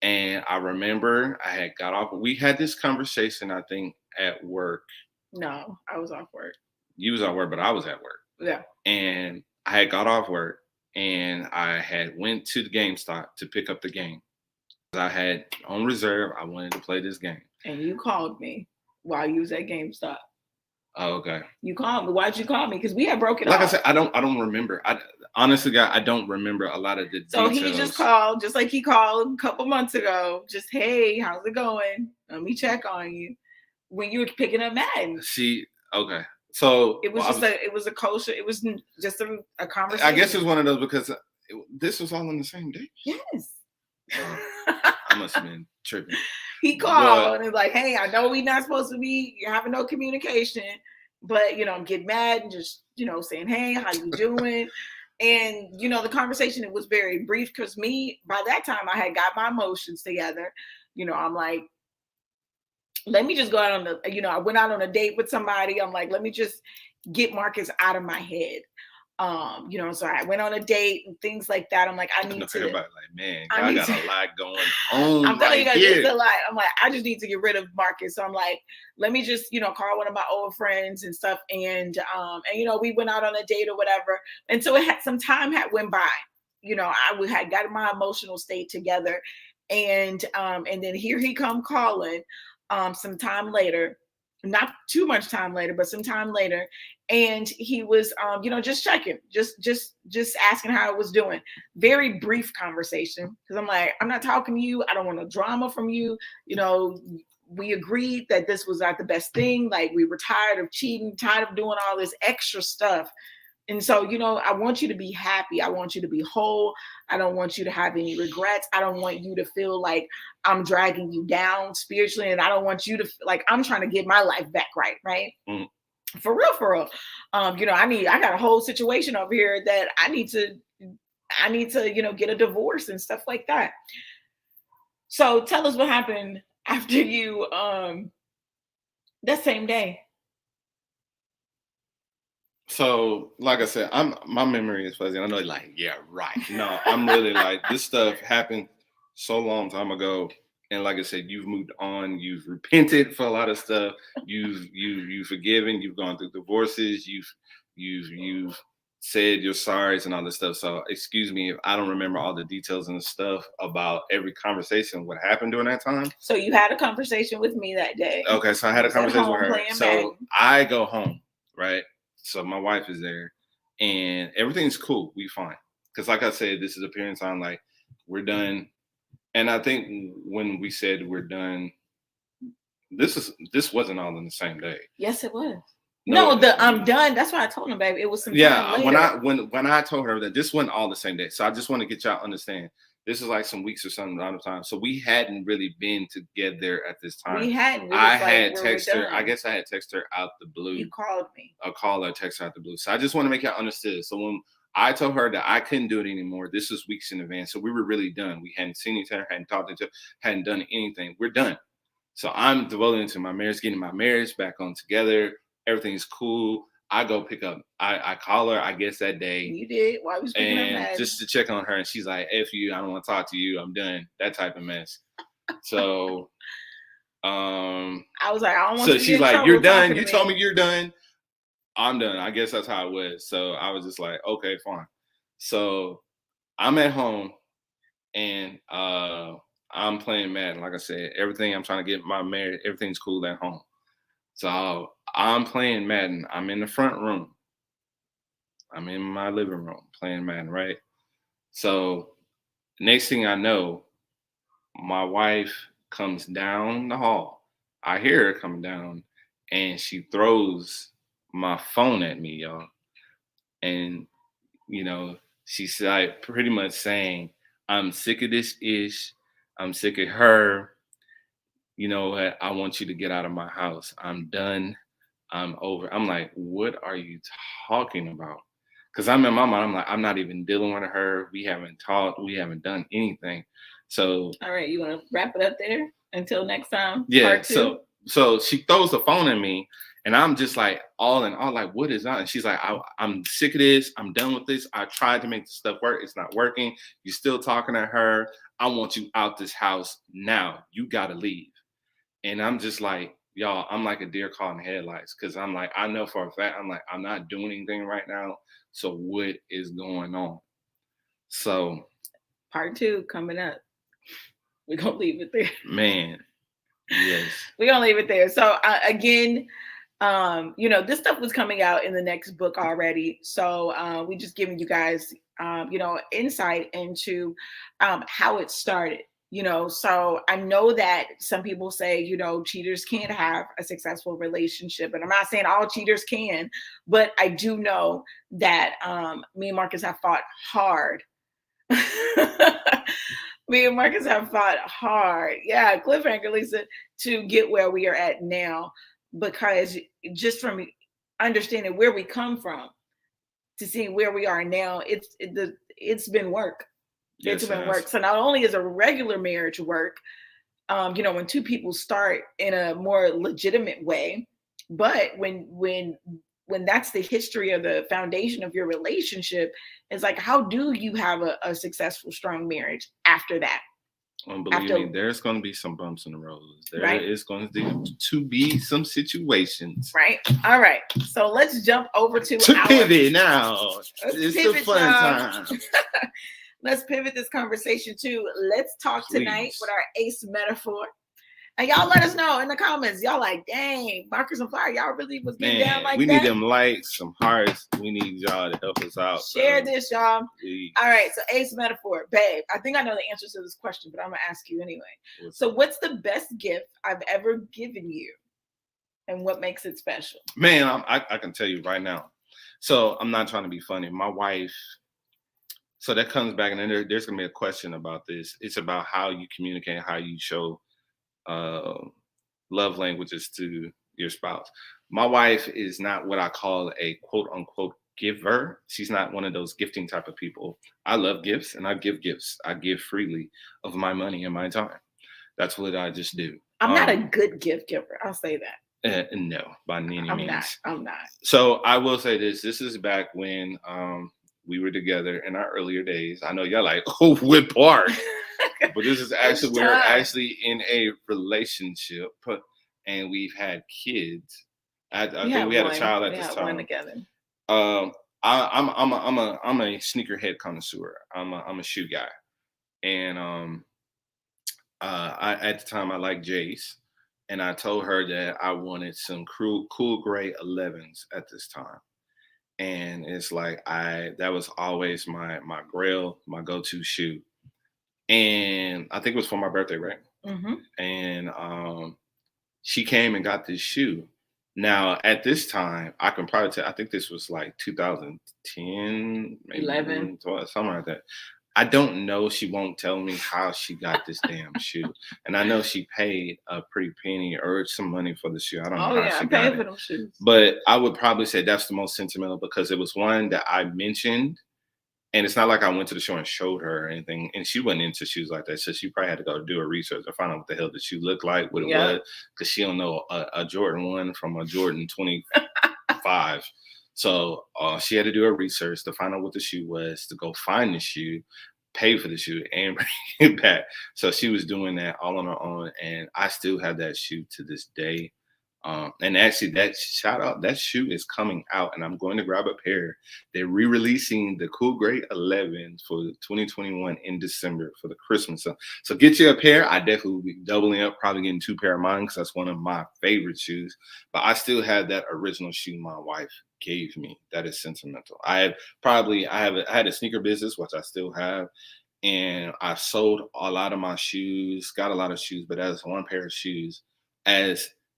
And I remember I had got off. We had this conversation, I think, at work. No, I was off work. You was at work, but I was at work. Yeah. And I had got off work, and I had went to the GameStop to pick up the game. I had on reserve. I wanted to play this game. And you called me while you was at GameStop. Oh, okay. You called me. Why'd you call me? Because we had broken off. I said, I don't remember. Honestly, God, I don't remember a lot of the details. So he just called, just like he called a couple months ago. Just, hey, how's it going? Let me check on you. When you were picking up Madden. Okay. So it was it was a kosher. It was just a conversation. I guess it was one of those, because this was all on the same day. Yes. I must have been tripping. He called and was like, hey, I know we're not supposed to be having no communication, but I'm getting mad and just, saying, hey, how you doing? And, the conversation, it was very brief, because by that time I had got my emotions together. I'm like, let me just go out on I went out on a date with somebody. I'm like, let me just get Marcus out of my head. So I went on a date and things like that. I'm like, I need to. Everybody like, man, I got a lot going on. I'm telling you guys, it's a lot. I'm like, I just need to get rid of Marcus. So I'm like, let me just, call one of my old friends and stuff. And we went out on a date or whatever. And so some time had went by. I had gotten my emotional state together, and then here he come calling some time later. not too much time later, but some time later, and he was, just checking, just asking how it was doing. Very brief conversation, because I'm like, I'm not talking to you. I don't want no drama from you. We agreed that this was not the best thing. Like, we were tired of cheating, tired of doing all this extra stuff. And so, I want you to be happy. I want you to be whole. I don't want you to have any regrets. I don't want you to feel like I'm dragging you down spiritually. And I don't want you to like, I'm trying to get my life back right. Right. Mm. For real, for real. I got a whole situation over here that I need to, get a divorce and stuff like that. So tell us what happened after you, that same day. So, like I said, my memory is fuzzy. I know, like, yeah, right. No, I'm really like, this stuff happened so long time ago, and like I said, you've moved on, you've repented for a lot of stuff, you've forgiven, you've gone through divorces, you've said your sorries and all this stuff. So, excuse me if I don't remember all the details and stuff about every conversation, what happened during that time. So you had a conversation with me that day. Okay, so I had a conversation with her. So I go home, right? So my wife is there, and everything's cool. We fine. Because like I said, this is a period of time, like, we're done. And I think when we said we're done, this wasn't all in the same day. Yes, it was. No, I'm done. That's why I told him, baby. It was some time later. When I told her that this wasn't all the same day. So I just want to get y'all to understand. This is like some weeks or something out of time. So we hadn't really been together at this time. We hadn't. I had texted her. I guess I had texted her out the blue. You called me. A call or text her out the blue. So I just want to make y'all understood. So when I told her that I couldn't do it anymore, this was weeks in advance. So we were really done. We hadn't seen each other, hadn't talked to each other, hadn't done anything. We're done. So I'm devoted into my marriage, getting my marriage back on together. Everything's cool. I go pick up. I call her, I guess, that day. You did. Why was picking up that? Just to check on her, and she's like, "F you, I don't want to talk to you. I'm done." That type of mess. So, I was like, I don't want. So she's like, "You're done. You told me you're done. I'm done." I guess that's how it was. So I was just like, "Okay, fine." So I'm at home, and I'm playing Madden. Like I said, everything I'm trying to get my marriage. Everything's cool at home. So I'm playing Madden. I'm in the front room. I'm in my living room playing Madden, right? So next thing I know, my wife comes down the hall. I hear her coming down, and she throws my phone at me, y'all. And, she's like pretty much saying, "I'm sick of this ish. I'm sick of her. You know what? I want you to get out of my house. I'm done. I'm over." I'm like, "What are you talking about?" Because I'm in my mind, I'm like, I'm not even dealing with her. We haven't talked. We haven't done anything. So, all right, you want to wrap it up there until next time? Yeah. So she throws the phone at me, and I'm just like, all in all, like, what is that? And she's like, I'm sick of this. I'm done with this. I tried to make this stuff work. It's not working. You're still talking to her. I want you out this house now. You got to leave. And I'm just like, y'all, I'm like a deer caught in headlights, because I'm like, I know for a fact, I'm like, I'm not doing anything right now. So what is going on? So part 2 coming up. We're going to leave it there. Man, yes. We're going to leave it there. So again, this stuff was coming out in the next book already. So we just giving you guys, insight into how it started. So I know that some people say, cheaters can't have a successful relationship. And I'm not saying all cheaters can, but I do know that me and Marcus have fought hard. Me and Marcus have fought hard. Yeah, cliffhanger, Lisa, to get where we are at now. Because just from understanding where we come from to seeing where we are now, it's been work. It's been work. So not only is a regular marriage work, when two people start in a more legitimate way, but when that's the history of the foundation of your relationship, it's like, how do you have a successful, strong marriage after that? Believe me, there's going to be some bumps in the road. There is going to be some situations. Right. All right. So let's jump over to pivot now. It's a fun time. Let's pivot this conversation to, let's talk tonight with our ace metaphor. And y'all let us know in the comments. Y'all like, dang, Marcus and LaFlower, y'all really was getting down like we that? We need them likes, some hearts. We need y'all to help us out. Share this, y'all. Please. All right, so Ace Metaphor. Babe, I think I know the answer to this question, but I'm going to ask you anyway. So what's the best gift I've ever given you? And what makes it special? Man, I can tell you right now. So I'm not trying to be funny. My wife, so that comes back, and then there's going to be a question about this. It's about how you communicate, how you show love languages to your spouse. My wife is not what I call a quote unquote giver. She's not one of those gifting type of people. I love gifts and I give gifts. I give freely of my money and my time. That's what I just do. I'm not a good gift giver. I'll say that. No, by any means. I'm not. So I will say this. This is back when we were together in our earlier days. I know y'all like, oh, what part? But this is actually, we're actually in a relationship and we've had kids. I think we had a child at this time. One together. I'm a sneakerhead connoisseur. I'm a shoe guy. And at the time I liked J's. And I told her that I wanted some cool gray 11s at this time. And it's like that was always my grail, my go-to shoe. And I think it was for my birthday, right? Mm-hmm. And she came and got this shoe. Now at this time, I can probably tell, I think this was like 2010, maybe 11, 12, something like that. I don't know. She won't tell me how she got this damn shoe. And I know she paid a pretty penny or some money for the shoe. I don't know how she got it. For those shoes. But I would probably say that's the most sentimental because it was one that I mentioned. And it's not like I went to the store and showed her or anything. And she wasn't into shoes like that. So she probably had to go do her research and find out what the hell the shoe looked like, what it was. Because she don't know a Jordan 1 from a Jordan 25. So she had to do her research to find out what the shoe was, to go find the shoe, pay for the shoe, and bring it back. So she was doing that all on her own, and I still have that shoe to this day. And actually, that shoe is coming out, and I'm going to grab a pair. They're re-releasing the cool gray 11s for 2021 in December for the Christmas. So get you a pair. I definitely will be doubling up, probably getting 2 pair of mine because that's one of my favorite shoes. But I still have that original shoe my wife gave me. That is sentimental. I had a sneaker business, which I still have. And I sold a lot of my shoes, got a lot of shoes, but as one pair of shoes,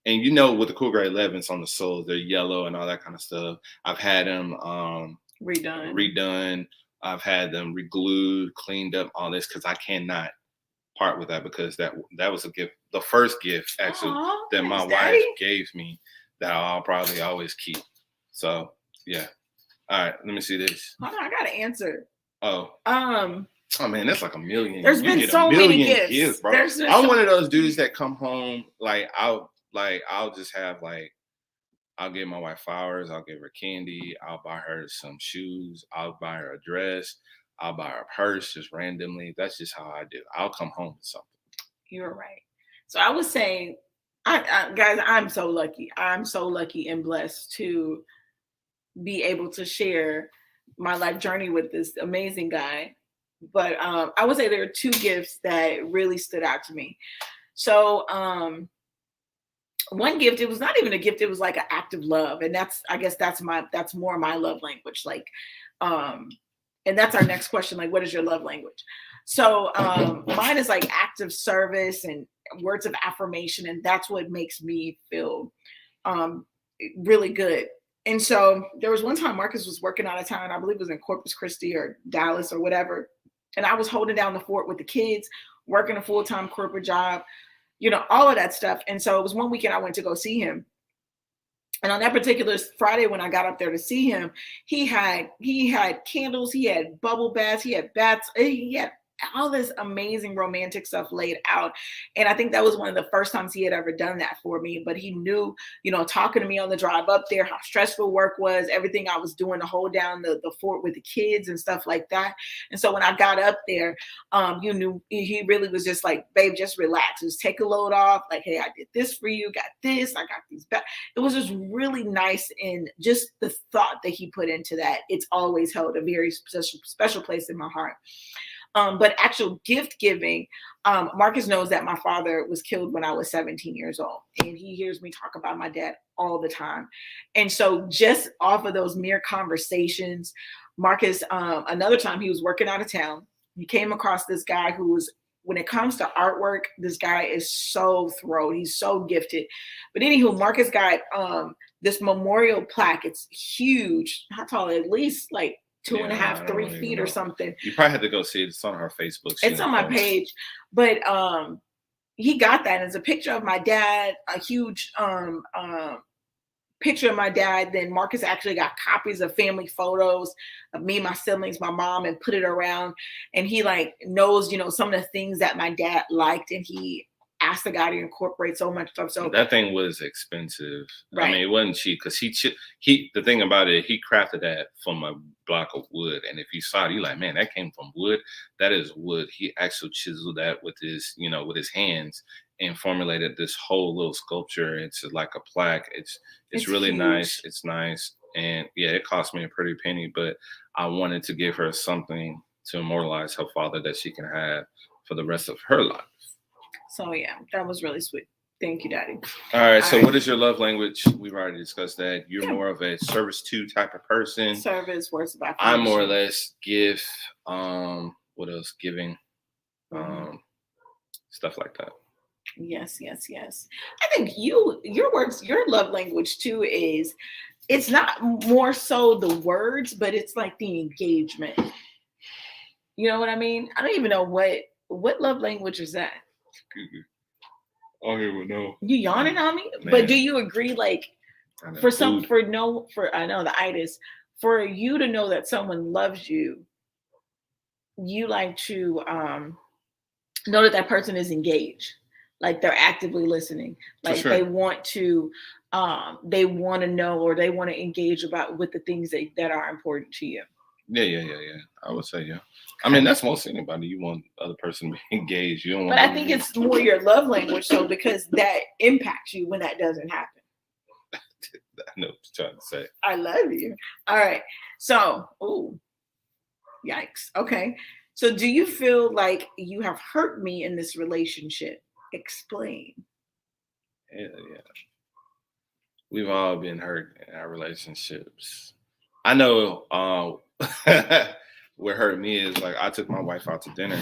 and you know, with the cool gray 11s on the soles, they're yellow and all that kind of stuff. I've had them redone. I've had them re-glued, cleaned up, all this, because I cannot part with that because that was a gift, the first gift actually that my wife gave me that I'll probably always keep. So yeah. All right, let me see this. Hold on, I got an answer. Oh man, that's like a million. There's been so many gifts, bro. I'm one of those dudes that come home I'll just have I'll give my wife flowers, I'll give her candy, I'll buy her some shoes, I'll buy her a dress, I'll buy her a purse just randomly. That's just how I do. I'll come home with something. You're right. So I would say, guys, I'm so lucky. I'm so lucky and blessed to be able to share my life journey with this amazing guy. But I would say there are 2 gifts that really stood out to me. So one gift, it was not even a gift, it was like an act of love. And I guess that's more my love language. And that's our next question. Like, what is your love language? So mine is like acts of service and words of affirmation. And that's what makes me feel really good. And so there was one time Marcus was working out of town. I believe it was in Corpus Christi or Dallas or whatever. And I was holding down the fort with the kids, working a full-time corporate job, all of that stuff. And so it was one weekend I went to go see him. And on that particular Friday, when I got up there to see him, he had candles, he had bubble baths, he had bats, he had all this amazing romantic stuff laid out. And I think that was one of the first times he had ever done that for me. But he knew, talking to me on the drive up there, how stressful work was, everything I was doing to hold down the fort with the kids and stuff like that. And so when I got up there, you knew he really was just like, babe, just relax. Just take a load off. Like, hey, I did this for you. Got this. I got these back. It was just really nice. And just the thought that he put into that, it's always held a very special place in my heart. But actual gift giving, Marcus knows that my father was killed when I was 17 years old, and he hears me talk about my dad all the time. And so, just off of those mere conversations, Marcus, another time he was working out of town, he came across this guy who was, when it comes to artwork, this guy is so throat. He's so gifted. But anywho, Marcus got this memorial plaque. It's huge. How tall? At least like two and a half, 3 feet or something. You probably had to go see it. It's on her Facebook. It's on my page. But he got that. It's a picture of my dad, a huge picture of my dad. Then Marcus actually got copies of family photos of me, my siblings, my mom, and put it around. And he like knows, some of the things that my dad liked, and he asked the guy to incorporate so much stuff. So that thing was expensive. Right. I mean, it wasn't cheap because he the thing about it, he crafted that from a block of wood. And if you saw it, you're like, man, that came from wood. That is wood. He actually chiseled that with his, with his hands and formulated this whole little sculpture. It's like a plaque. It's really huge. nice. It's nice. And yeah, it cost me a pretty penny, but I wanted to give her something to immortalize her father that she can have for the rest of her life. So yeah, that was really sweet. Thank you, Daddy. All right. So what is your love language? We've already discussed that. You're more of a service to type of person. Service, words of affirmation. I'm more or less give. What else? Giving. Stuff like that. Yes. I think your love language too is, it's not more so the words, but it's like the engagement. You know what I mean? I don't even know what love language is that. I don't even know. You yawning on me? Man. But do you agree, like, I know the itis, for you to know that someone loves you, you like to know that person is engaged, like they're actively listening, like sure. they want to know, or they want to engage with the things that are important to you. Yeah. I would say, yeah. I mean, that's most anybody. You want the other person to be engaged. You don't want. But I think it's more your love language, so because that impacts you when that doesn't happen. I know what you're trying to say. I love you. All right. So, yikes. Okay. So, do you feel like you have hurt me in this relationship? Explain. Yeah. We've all been hurt in our relationships. I know what hurt me is, like, I took my wife out to dinner.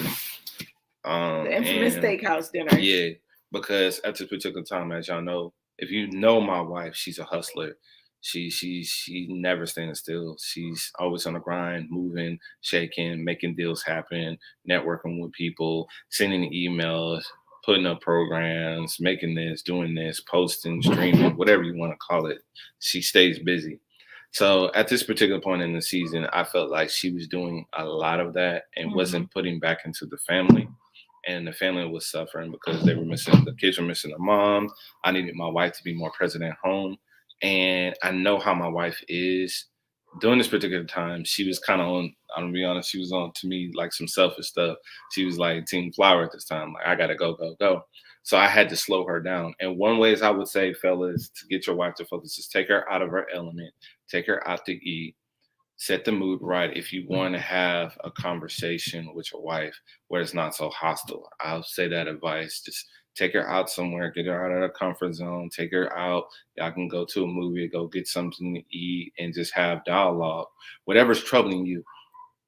The infamous steakhouse dinner. Yeah, because at this particular time, as y'all know, if you know my wife, she's a hustler. She never stands still. She's always on the grind, moving, shaking, making deals happen, networking with people, sending emails, putting up programs, making this, doing this, posting, streaming, whatever you want to call it. She stays busy. So at this particular point in the season, I felt like she was doing a lot of that and wasn't putting back into the family. And the family was suffering because the kids were missing their mom. I needed my wife to be more present at home. And I know how my wife is. During this particular time, she was kind of on, I'm gonna be honest, she was on, to me, like some selfish stuff. She was like Team Flower at this time. Like, I gotta go. So I had to slow her down. And one way is, I would say, fellas, to get your wife to focus is take her out of her element, take her out to eat, set the mood right. If you want to have a conversation with your wife where it's not so hostile, I'll say that advice. Just take her out somewhere, get her out of her comfort zone, take her out. Y'all can go to a movie, go get something to eat, and just have dialogue. Whatever's troubling you,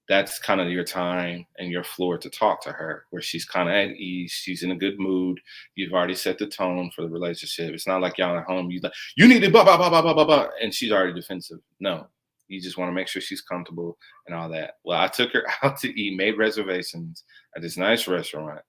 that's kind of your time and your floor to talk to her, where she's kind of at ease. She's in a good mood. You've already set the tone for the relationship. It's not like y'all at home, you need to blah, blah, blah, blah, blah, blah, blah, and she's already defensive. No, you just want to make sure she's comfortable and all that. Well, I took her out to eat, made reservations at this nice restaurant.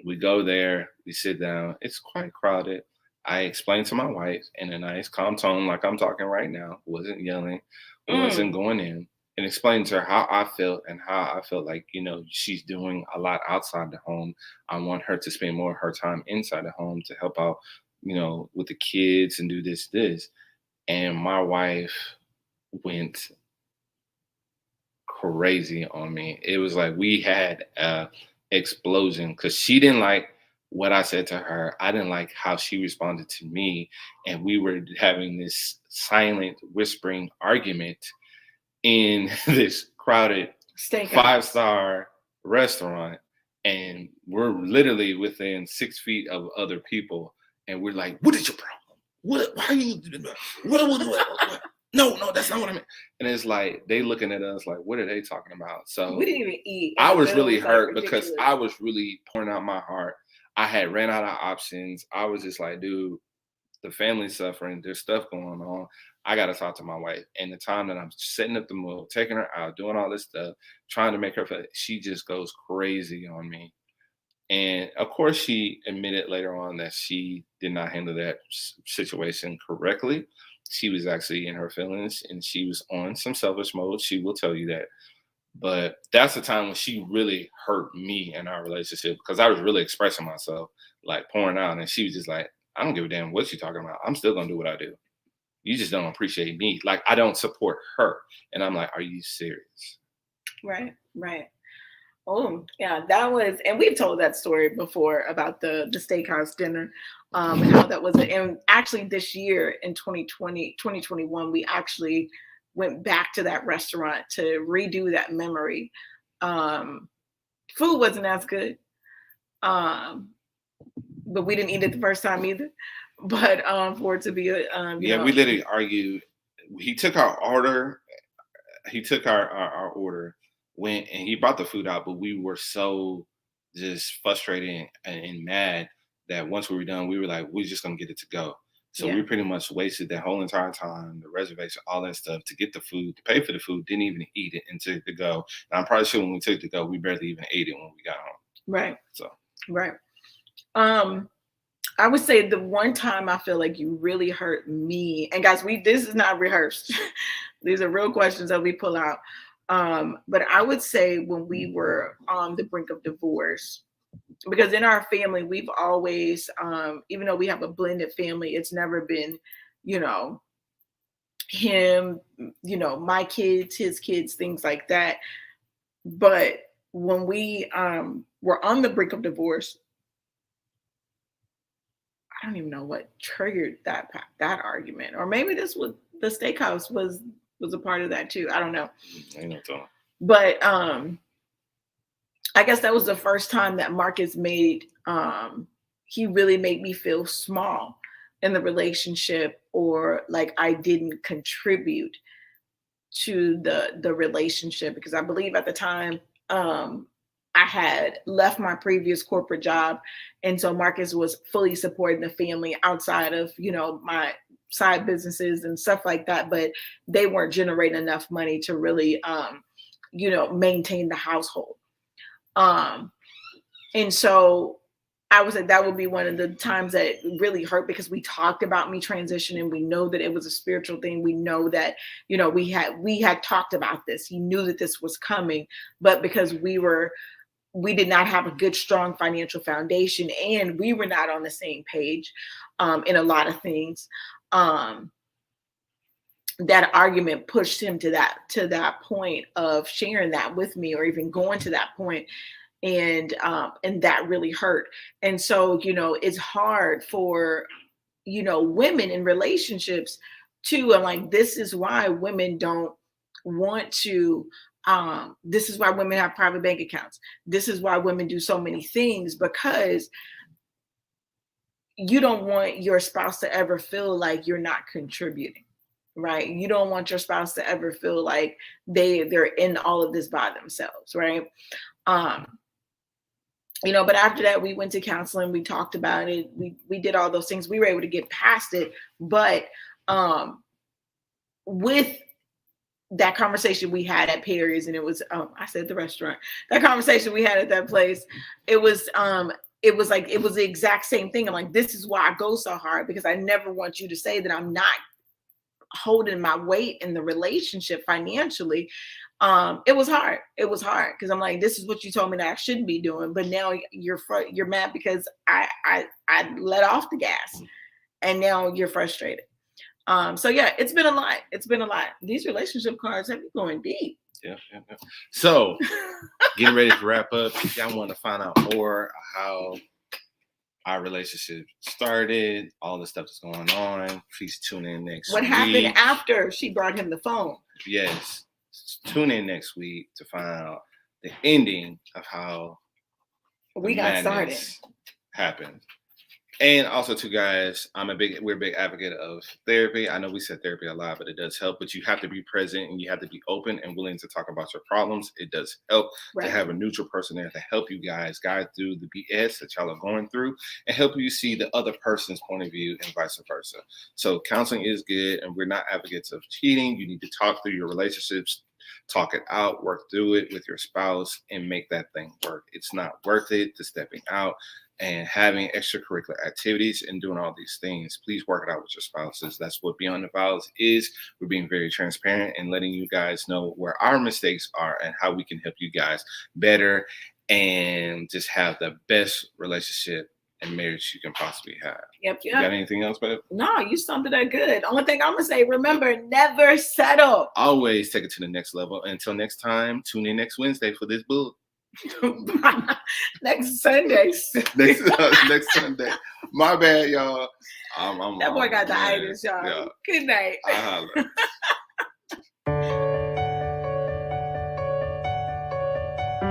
We go there, we sit down. It's quite crowded. I explained to my wife in a nice, calm tone, like I'm talking right now. Wasn't yelling, wasn't going in. And explain to her how I felt and how I felt like, she's doing a lot outside the home. I want her to spend more of her time inside the home to help out, with the kids and do this. And my wife went crazy on me. It was like we had a explosion because she didn't like what I said to her. I didn't like how she responded to me. And we were having this silent, whispering argument in this crowded Steakhouse. 5-star restaurant, and we're literally within 6 feet of other people, and we're like, "What is your problem? What? Why are you? What? No, that's not what I meant." And it's like they looking at us like, "What are they talking about?" So We didn't even eat. I was It really like, hurt ridiculous. because I was really pouring out my heart. I had ran out of options. I was just like, dude, the family's suffering. There's stuff going on. I got to talk to my wife. And the time that I'm setting up the meal, taking her out, doing all this stuff, trying to make her feel, she just goes crazy on me. And of course, she admitted later on that she did not handle that situation correctly. She was actually in her feelings and she was on some selfish mode. She will tell you that. But that's the time when she really hurt me in our relationship because I was really expressing myself, like pouring out. And she was just like, I don't give a damn what you're talking about. I'm still going to do what I do. You just don't appreciate me. Like, I don't support her. And I'm like, are you serious? Right. Oh, yeah, that was, and we've told that story before about the steakhouse dinner, and how that was. And actually, this year in 2021, we actually went back to that restaurant to redo that memory. Food wasn't as good, but we didn't eat it the first time either. But for it to be a, we literally argued. He took our order. He took our order, went and he brought the food out, but we were so just frustrated and mad that once we were done, we were like, we're just gonna get it to go. So we pretty much wasted that whole entire time, the reservation, all that stuff to get the food, to pay for the food, didn't even eat it and took it to go. And I'm probably sure when we took it to go, we barely even ate it when we got home. Right. So right. I would say the one time I feel like you really hurt me, and guys, this is not rehearsed. These are real questions that we pull out. But I would say when we were on the brink of divorce, because in our family, we've always, even though we have a blended family, it's never been, him, my kids, his kids, things like that. But when we were on the brink of divorce, I don't even know what triggered that argument, or maybe this was the steakhouse was a part of that too. I don't know. I know, but I guess that was the first time that Marcus made he really made me feel small in the relationship, or like I didn't contribute to the relationship, because I believe at the time I had left my previous corporate job. And so Marcus was fully supporting the family outside of, my side businesses and stuff like that. But they weren't generating enough money to really, maintain the household. And so I was like, that would be one of the times that really hurt, because we talked about me transitioning. We know that it was a spiritual thing. We know that, we had talked about this. He knew that this was coming, but because we did not have a good, strong financial foundation, and we were not on the same page in a lot of things. That argument pushed him to that point of sharing that with me, or even going to that point. And that really hurt. And so, it's hard for, women in relationships too. And like, this is why women don't want to, this is why women have private bank accounts. This is why women do so many things, because you don't want your spouse to ever feel like you're not contributing, right? You don't want your spouse to ever feel like they're in all of this by themselves, right? But after that, we went to counseling, we talked about it, we did all those things, we were able to get past it. But with that conversation we had at Perry's, and it was I said the restaurant, that conversation we had at that place, it was the exact same thing. I'm like, this is why I go so hard, because I never want you to say that I'm not holding my weight in the relationship financially. It was hard because I'm like, this is what you told me that I shouldn't be doing, but now you're mad because I let off the gas, and now you're frustrated. So yeah, it's been a lot. These relationship cards have been going deep. Yeah. So getting ready to wrap up. If y'all want to find out more how our relationship started, all the stuff that's going on, please tune in next week. What happened after she brought him the phone? Yes. Tune in next week to find out the ending of how we got started. Happened. And also, too, guys, we're a big advocate of therapy. I know we said therapy a lot, but it does help. But you have to be present and you have to be open and willing to talk about your problems. It does help to have a neutral person there to help you guys guide through the BS that y'all are going through and help you see the other person's point of view and vice versa. So counseling is good, and we're not advocates of cheating. You need to talk through your relationships, talk it out, work through it with your spouse, and make that thing work. It's not worth it to stepping out and having extracurricular activities and doing all these things. Please work it out with your spouses. That's what Beyond The Vowz is. We're being very transparent and letting you guys know where our mistakes are and how we can help you guys better and just have the best relationship and marriage you can possibly have. Yep. You got anything else, babe? No, you summed it up good. Only thing I'm gonna say, remember, never settle. Always take it to the next level. Until next time, tune in next Wednesday for this book. Next Sunday. next Sunday. My bad, y'all. That boy got the itis, y'all. Yeah. Good night.